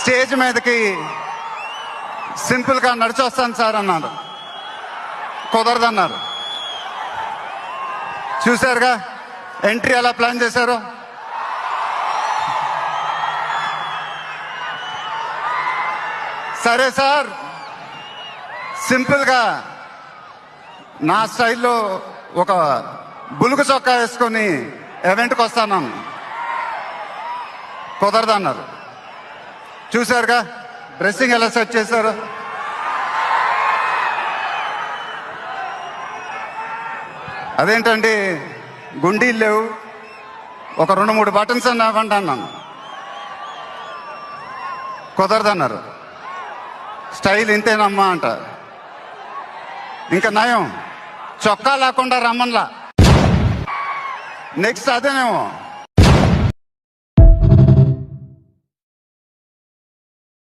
Stage మీదకి సింపుల్గా నడిచొస్తాను sir అన్నారు. కుదరదన్నారు. చూశారుగా ఎంట్రీ ఎలా ప్లాన్ చేశారు. సరే సార్, సింపుల్గా నా స్టైల్లో ఒక బులుగు చొక్కా వేసుకొని ఈవెంట్కి వస్తాను. కుదరదన్నారు. చూశారుగా డ్రెస్సింగ్ ఎలా సెట్ చేశారు. అదేంటండి గుండీలు లేవు, ఒక 2-3 బటన్స్ అని ఇవ్వండి అన్నాను. కుదరదన్నారు. స్టైల్ ఇంతేనమ్మా అంట. ఇంకా నయం చొక్కా లేకుండా రమ్మన్లా. నెక్స్ట్ అదేనేమో